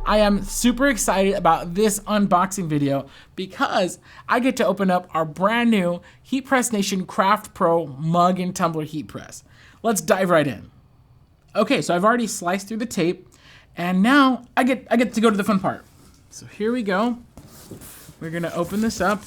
I am super excited about this unboxing video because I get to open up our brand new Heat Press Nation CraftPro mug and tumbler heat press. Let's dive right in. Okay, so I've already sliced through the tape, and now I get to go to the fun part. So here we go. We're gonna open this up,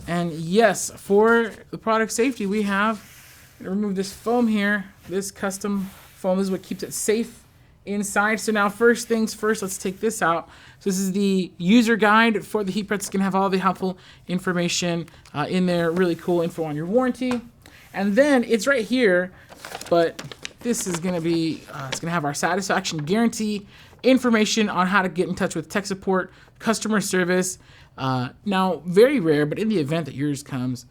and yes, for the product safety, we have remove this foam here. This custom foam is what keeps it safe inside. So now first things first, let's take this out. So this is the user guide for the heat press. It's gonna have all the helpful information in there, really cool info on your warranty. And then it's right here, but this is gonna be, it's gonna have our satisfaction guarantee, information on how to get in touch with tech support, customer service. Now, very rare, but in the event that yours comes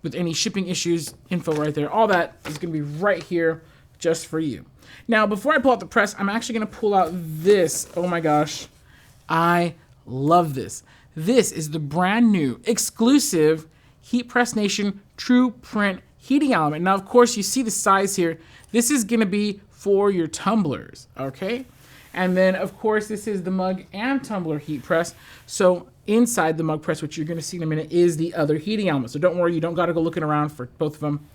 with any shipping issues, info right there, all that is gonna be right here just for you. Now, before I pull out the press, I'm actually gonna pull out this. Oh my gosh, I love this. This is the brand new exclusive Heat Press Nation TruePrint heating element. Now, of course, you see the size here. This is gonna be for your tumblers, okay? And then, of course, this is the mug and tumbler heat press. So inside the mug press, which you're gonna see in a minute, is the other heating element. So don't worry, you don't gotta go looking around for both of them.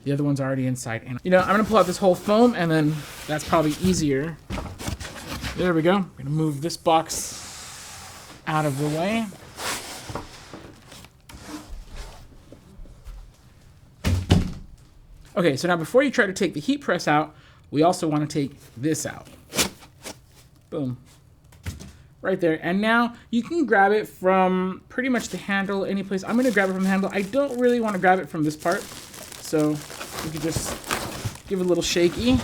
The other one's already inside. And, you know, I'm gonna pull out this whole foam, and then that's probably easier. There we go. I'm gonna move this box out of the way. Okay, so now before you try to take the heat press out, we also wanna take this out. Boom. Right there. And now you can grab it from pretty much the handle, any place. I'm gonna grab it from the handle. I don't really wanna grab it from this part. So you can just give it a little shaky.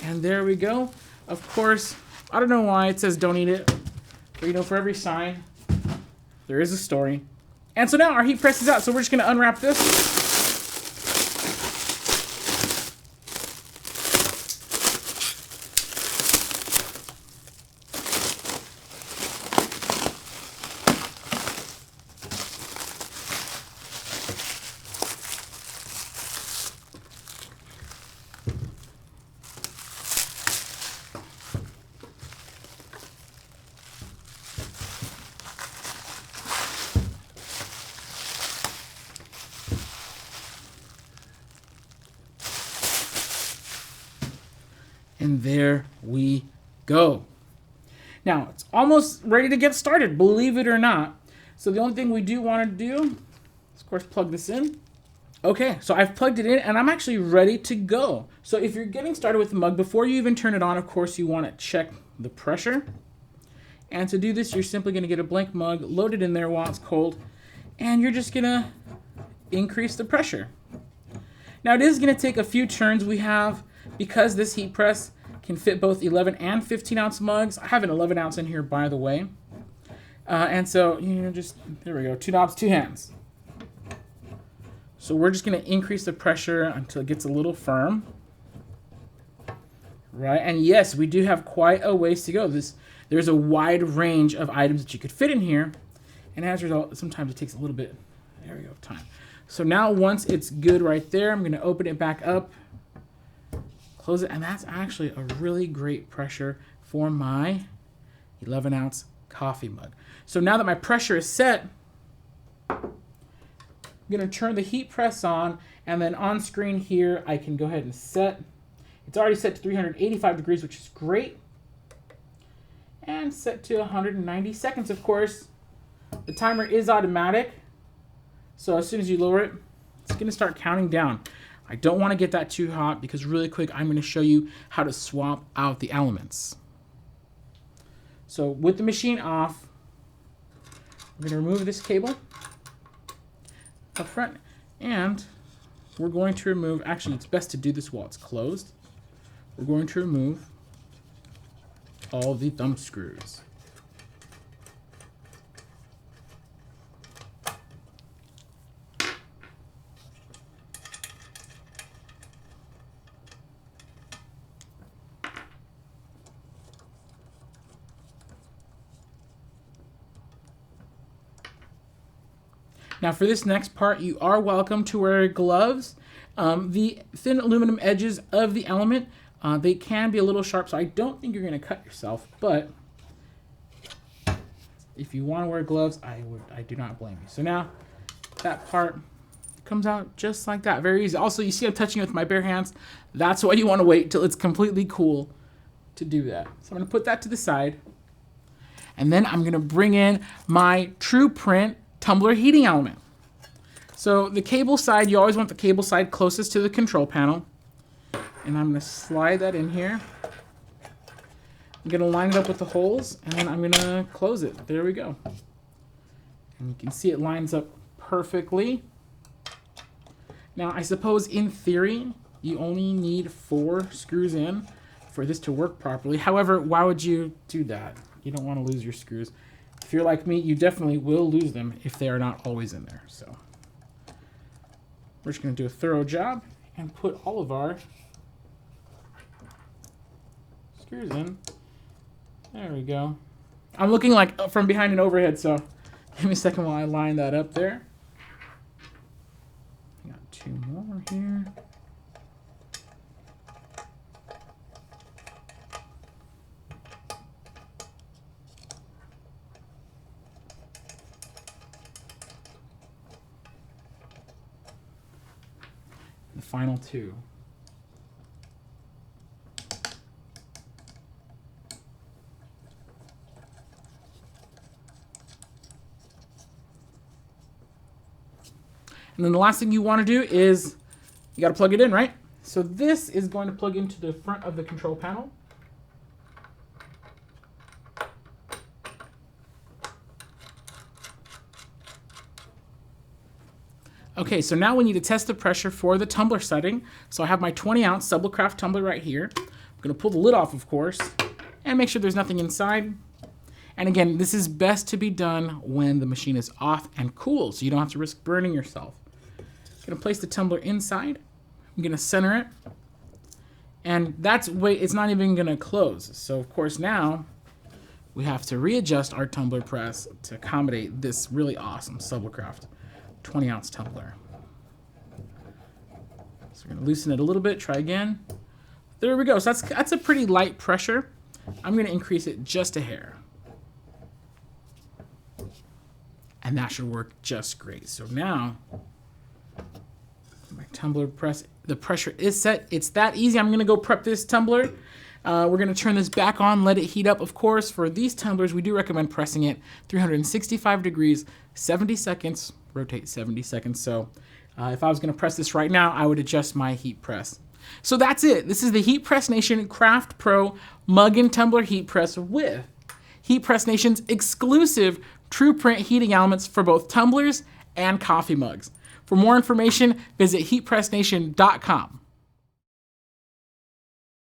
And there we go. Of course, I don't know why it says don't eat it. But you know, for every sign, there is a story. And so now our heat press is out. So we're just gonna unwrap this. And there we go. Now, it's almost ready to get started, believe it or not. So the only thing we do want to do is, of course, plug this in. Okay, so I've plugged it in, and I'm actually ready to go. So if you're getting started with the mug, before you even turn it on, of course, you want to check the pressure. And to do this, you're simply going to get a blank mug, load it in there while it's cold, and you're just going to increase the pressure. Now, it is going to take a few turns. We have, because this heat press can fit both 11 and 15 ounce mugs. I have an 11 ounce in here, by the way. And so, you know, just, there we go, 2 knobs, 2 hands. So we're just gonna increase the pressure until it gets a little firm. Right, and yes, we do have quite a ways to go. There's a wide range of items that you could fit in here. And as a result, sometimes it takes a little bit, there we go, time. So now once it's good right there, I'm gonna open it back up, close it, and that's actually a really great pressure for my 11 ounce coffee mug. So now that my pressure is set, I'm gonna turn the heat press on, and then on screen here, I can go ahead and set. It's already set to 385 degrees, which is great. And set to 190 seconds, of course. The timer is automatic. So as soon as you lower it, it's gonna start counting down. I don't want to get that too hot because really quick, I'm going to show you how to swap out the elements. So with the machine off, we're going to remove this cable up front, and we're going to remove, actually it's best to do this while it's closed. We're going to remove all the thumb screws. Now for this next part, you are welcome to wear gloves. The thin aluminum edges of the element, they can be a little sharp, so I don't think you're going to cut yourself, but if you want to wear gloves, I do not blame you. So now that part comes out just like that, very easy. Also, you see I'm touching it with my bare hands. That's why you want to wait till it's completely cool to do that. So I'm going to put that to the side, and then I'm going to bring in my TruePrint tumbler heating element. So the cable side, you always want the cable side closest to the control panel, and I'm going to slide that in here. I'm going to line it up with the holes, and then I'm going to close it. There we go. And you can see it lines up perfectly. Now, I suppose in theory, you only need 4 screws in for this to work properly. However, why would you do that? You don't want to lose your screws. If you're like me, you definitely will lose them if they are not always in there. So we're just going to do a thorough job and put all of our screws in. There we go. I'm looking like from behind an overhead, so give me a second while I line that up there. I got 2 more here. The final 2. And then the last thing you want to do is you got to plug it in, right? So this is going to plug into the front of the control panel. Okay, so now we need to test the pressure for the tumbler setting. So I have my 20-ounce Sublecraft tumbler right here. I'm going to pull the lid off, of course, and make sure there's nothing inside. And again, this is best to be done when the machine is off and cool, so you don't have to risk burning yourself. I'm going to place the tumbler inside. I'm going to center it. And that's wait, it's not even going to close. So of course now we have to readjust our tumbler press to accommodate this really awesome Sublecraft 20-ounce tumbler. So we're going to loosen it a little bit, try again. There we go. So that's a pretty light pressure. I'm going to increase it just a hair. And that should work just great. So now my tumbler press, the pressure is set. It's that easy. I'm going to go prep this tumbler. We're going to turn this back on, let it heat up. Of course, for these tumblers, we do recommend pressing it 365 degrees, 70 seconds, rotate 70 seconds. So if I was going to press this right now, I would adjust my heat press. So that's it. This is the Heat Press Nation CraftPro Mug and Tumbler Heat Press with Heat Press Nation's exclusive TruePrint heating elements for both tumblers and coffee mugs. For more information, visit heatpressnation.com.